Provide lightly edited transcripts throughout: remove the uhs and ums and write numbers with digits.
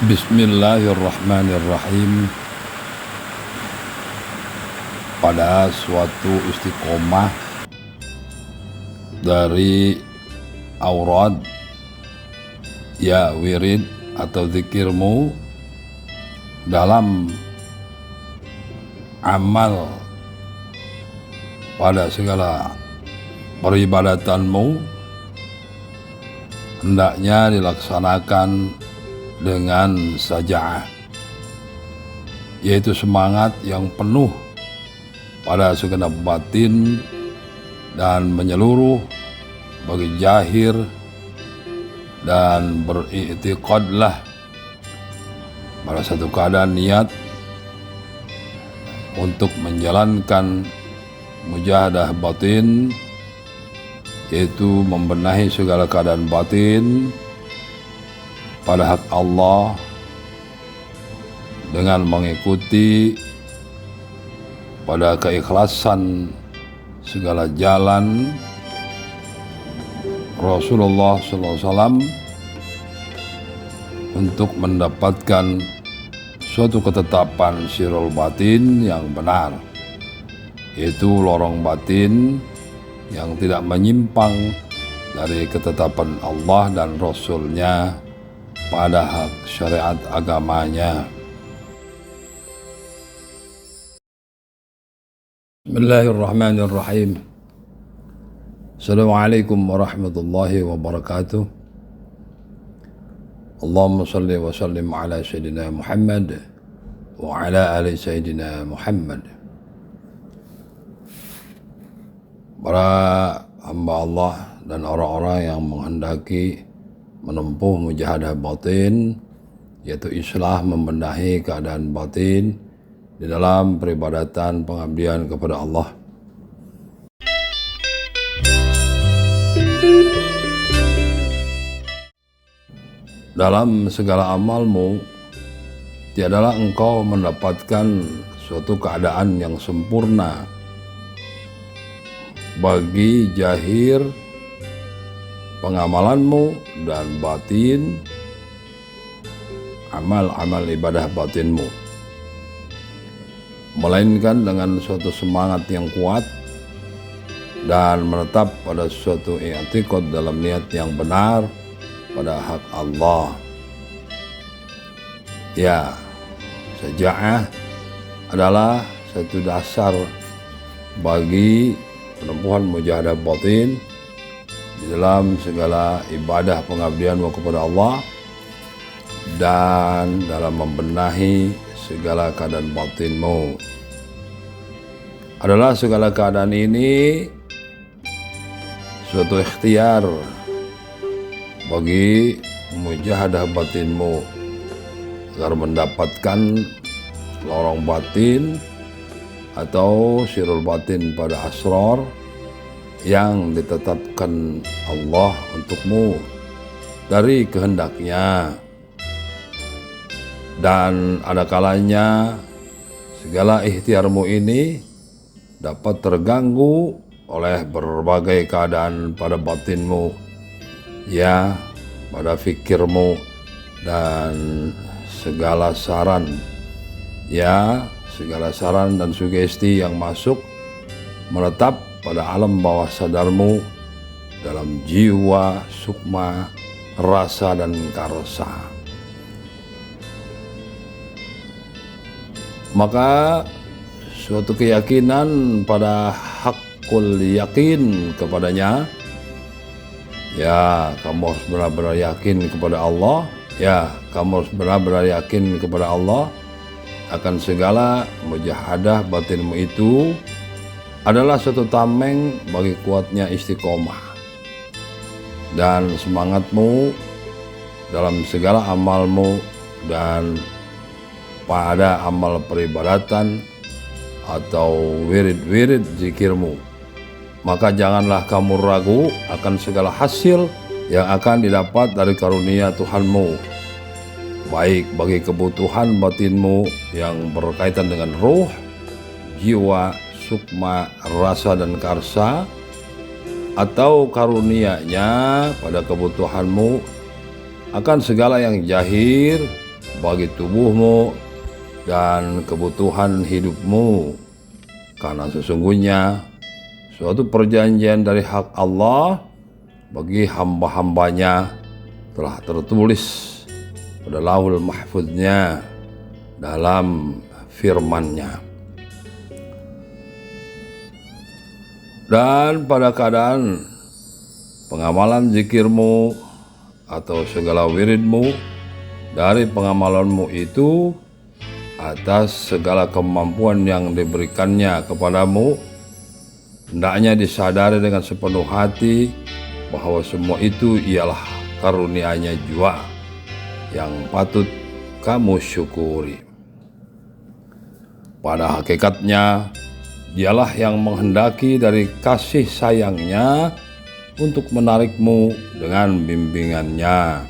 Bismillahirrahmanirrahim. Pada suatu istiqomah dari aurad ya wirid atau zikirmu dalam amal pada segala peribadatanmu hendaknya dilaksanakan dengan saja'ah, yaitu semangat yang penuh pada segenap batin dan menyeluruh bagi jahir, dan beriktikadlah pada satu keadaan niat untuk menjalankan mujahadah batin, yaitu membenahi segala keadaan batin pada hak Allah dengan mengikuti pada keikhlasan segala jalan Rasulullah SAW untuk mendapatkan suatu ketetapan sirul batin yang benar, yaitu lorong batin yang tidak menyimpang dari ketetapan Allah dan Rasul-Nya pada hak syariat agamanya. Bismillahirrahmanirrahim. Assalamualaikum warahmatullahi wabarakatuh. Allahumma salli wa sallim ala Sayyidina Muhammad wa ala ali Sayyidina Muhammad. Para hamba Allah dan orang-orang yang menghendaki menempuh mujahadah batin, yaitu islah membenahi keadaan batin di dalam peribadatan pengabdian kepada Allah. Dalam segala amalmu, tiadalah engkau mendapatkan suatu keadaan yang sempurna bagi jahir pengamalanmu dan batin amal-amal ibadah batinmu, melainkan dengan suatu semangat yang kuat dan menetap pada suatu i'tiqad dalam niat yang benar pada hak Allah. Ya, saja'ah adalah satu dasar bagi penempuhan mujahadah batin di dalam segala ibadah pengabdianmu kepada Allah dan dalam membenahi segala keadaan batinmu. Adalah segala keadaan ini suatu ikhtiar bagi mujahadah batinmu agar mendapatkan lorong batin atau sirul batin pada asrar yang ditetapkan Allah untukmu dari kehendaknya. Dan ada kalanya segala ikhtiarmu ini dapat terganggu oleh berbagai keadaan pada batinmu, ya, pada fikirmu, dan segala saran, ya, segala saran dan sugesti yang masuk menetap pada alam bawah sadarmu dalam jiwa, sukma, rasa, dan karsa. Maka suatu keyakinan pada hakul yakin kepadanya, ya, kamu harus benar-benar yakin kepada Allah, ya, kamu harus benar-benar yakin kepada Allah akan segala mujahadah batinmu itu adalah suatu tameng bagi kuatnya istiqomah dan semangatmu dalam segala amalmu dan pada amal peribadatan atau wirid-wirid zikirmu. Maka janganlah kamu ragu akan segala hasil yang akan didapat dari karunia Tuhanmu, baik bagi kebutuhan batinmu yang berkaitan dengan ruh, jiwa, sukma, rasa, dan karsa, atau karunia-Nya pada kebutuhanmu akan segala yang jahir bagi tubuhmu dan kebutuhan hidupmu, karena sesungguhnya suatu perjanjian dari hak Allah bagi hamba-hambanya telah tertulis pada Lauhul Mahfuznya dalam firman-Nya. Dan pada keadaan pengamalan zikirmu atau segala wiridmu dari pengamalanmu itu atas segala kemampuan yang diberikannya kepadamu, hendaknya disadari dengan sepenuh hati bahwa semua itu ialah karunia-Nya jua yang patut kamu syukuri. Pada hakikatnya, Dialah yang menghendaki dari kasih sayang-Nya untuk menarikmu dengan bimbingan-Nya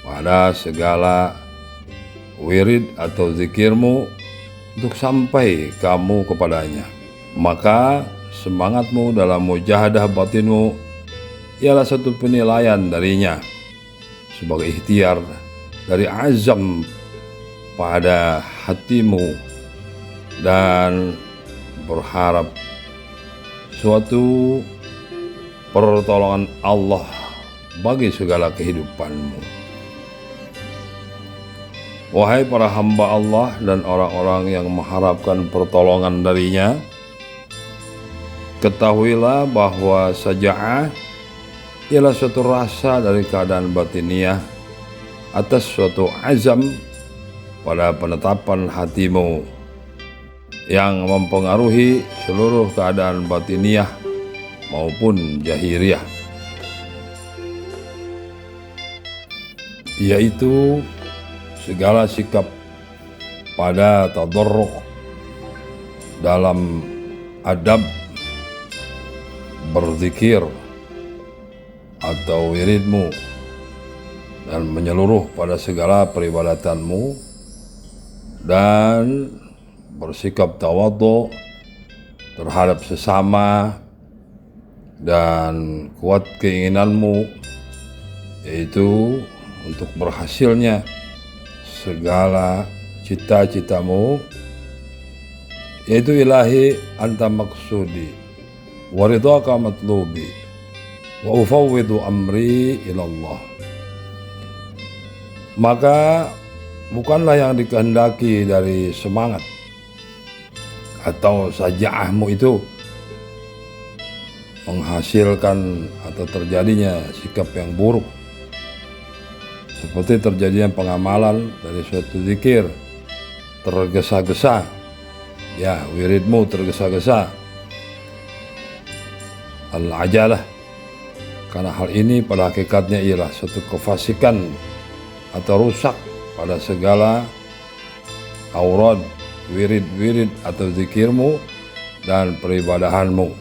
pada segala wirid atau zikirmu untuk sampai kamu kepadanya. Maka semangatmu dalam mujahadah batinmu ialah satu penilaian darinya sebagai ikhtiar dari azam pada hatimu dan berharap suatu pertolongan Allah bagi segala kehidupanmu. Wahai para hamba Allah dan orang-orang yang mengharapkan pertolongan darinya, ketahuilah bahwa saja'ah ialah suatu rasa dari keadaan batiniah atas suatu azam pada penetapan hatimu yang mempengaruhi seluruh keadaan batiniah maupun jahiriyah, yaitu segala sikap pada tadarruk dalam adab berzikir atau wiridmu dan menyeluruh pada segala peribadatanmu, dan bersikap tawadhu terhadap sesama, dan kuat keinginanmu yaitu untuk berhasilnya segala cita-citamu, yaitu ilahi anta maksudi wa ridhaka matlubi wa ufawwidu amri ilallah. Maka bukanlah yang dikehendaki dari semangat atau saja'ahmu itu menghasilkan atau terjadinya sikap yang buruk, seperti terjadinya pengamalan dari suatu zikir tergesa-gesa, ya wiridmu tergesa-gesa, al-ajalah, karena hal ini pada hakikatnya ialah suatu kefasikan atau rusak pada segala aurad, wirid-wirid atau zikirmu dan peribadahanmu,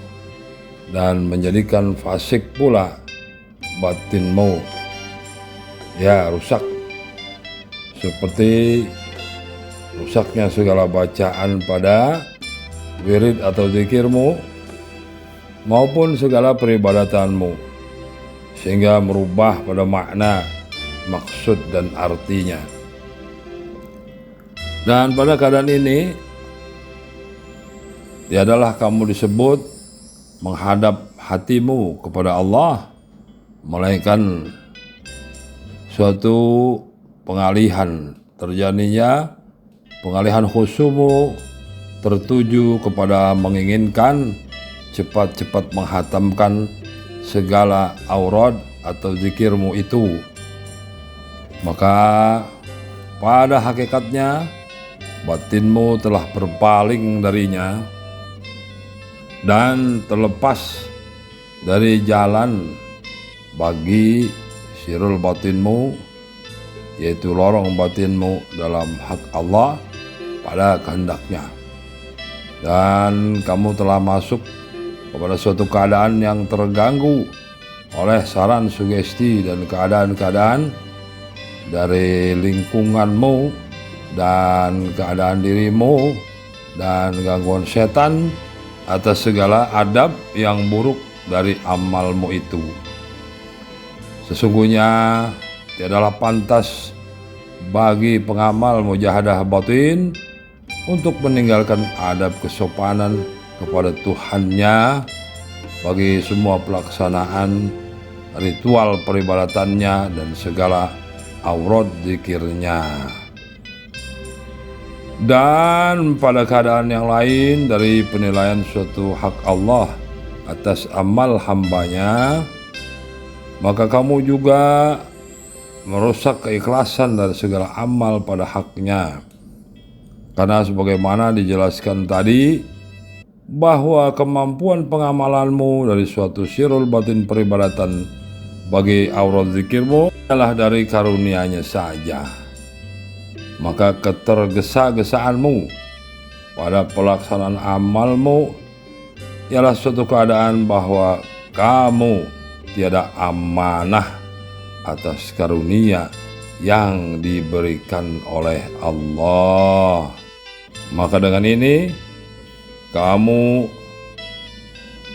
dan menjadikan fasik pula batinmu, ya rusak, seperti rusaknya segala bacaan pada wirid atau zikirmu maupun segala peribadatanmu, sehingga merubah pada makna, maksud dan artinya. Dan pada keadaan ini tiadalah kamu disebut menghadap hatimu kepada Allah, melainkan suatu pengalihan, terjadinya pengalihan khusyukmu tertuju kepada menginginkan cepat-cepat menghatamkan segala aurad atau zikirmu itu. Maka pada hakikatnya batinmu telah berpaling darinya dan terlepas dari jalan bagi sirul batinmu, yaitu lorong batinmu dalam hak Allah pada kehendaknya, dan kamu telah masuk kepada suatu keadaan yang terganggu oleh saran sugesti dan keadaan-keadaan dari lingkunganmu dan keadaan dirimu dan gangguan setan atas segala adab yang buruk dari amalmu itu. Sesungguhnya tiadalah pantas bagi pengamal mujahadah batin untuk meninggalkan adab kesopanan kepada Tuhannya bagi semua pelaksanaan ritual peribadatannya dan segala aurat zikirnya. Dan pada keadaan yang lain dari penilaian suatu hak Allah atas amal hambanya, maka kamu juga merusak keikhlasan dari segala amal pada haknya. Karena sebagaimana dijelaskan tadi, bahwa kemampuan pengamalanmu dari suatu sirul batin peribadatan bagi aurat zikirmu adalah dari karunia-Nya saja. Maka ketergesa-gesaanmu pada pelaksanaan amalmu ialah suatu keadaan bahwa kamu tiada amanah atas karunia yang diberikan oleh Allah. Maka dengan ini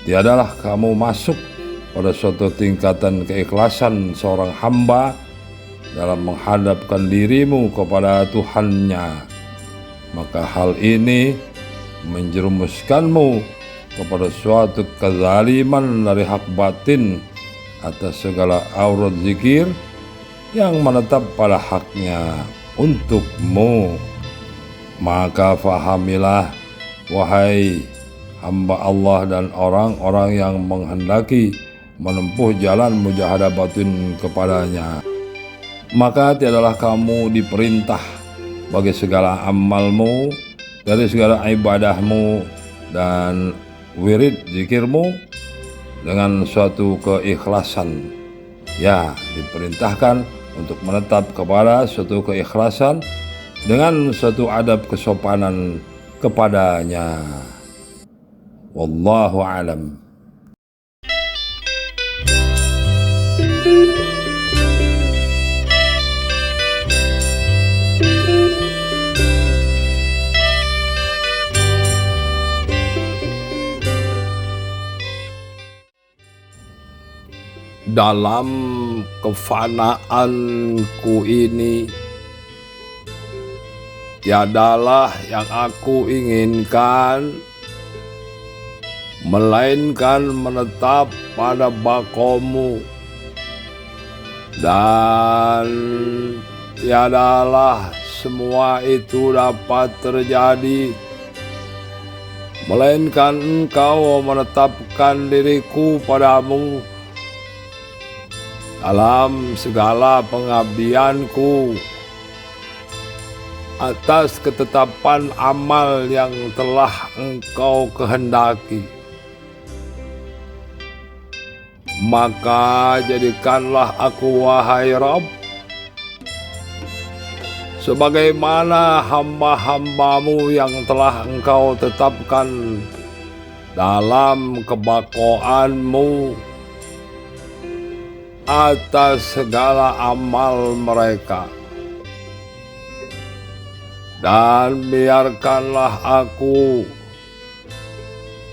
tiadalah kamu masuk pada suatu tingkatan keikhlasan seorang hamba dalam menghadapkan dirimu kepada Tuhannya. Maka hal ini menjerumuskanmu kepada suatu kezaliman dari hak batin atas segala aurat zikir yang menetap pada haknya untukmu. Maka fahamilah, wahai hamba Allah dan orang-orang yang menghendaki menempuh jalan mujahadah batin kepadanya, maka tiadalah kamu diperintah bagi segala amalmu, dari segala ibadahmu dan wirid zikirmu dengan suatu keikhlasan. Ya, diperintahkan untuk menetap kepada suatu keikhlasan dengan suatu adab kesopanan kepadanya. Wallahu alam. Dalam kefanaanku ini, tiadalah yang aku inginkan melainkan menetap pada bakomu, dan tiadalah semua itu dapat terjadi melainkan engkau menetapkan diriku padamu dalam segala pengabdianku atas ketetapan amal yang telah engkau kehendaki. Maka jadikanlah aku, wahai Rabb, sebagaimana hamba-hambamu yang telah engkau tetapkan dalam kebakoanmu atas segala amal mereka. Dan biarkanlah aku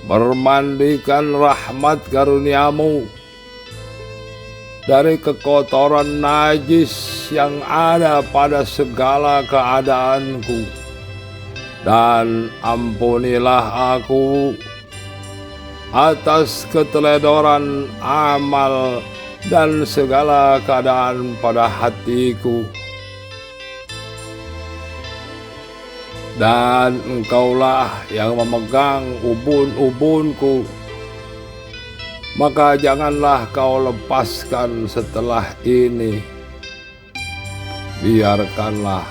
bermandikan rahmat karuniamu dari kekotoran najis yang ada pada segala keadaanku, dan ampunilah aku atas keteledoran amal dan segala keadaan pada hatiku. Dan engkaulah yang memegang ubun-ubunku, maka janganlah kau lepaskan setelah ini. Biarkanlah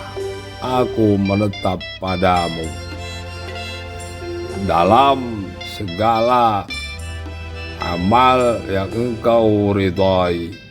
aku menetap padamu dalam segala amal yang engkau ridhai.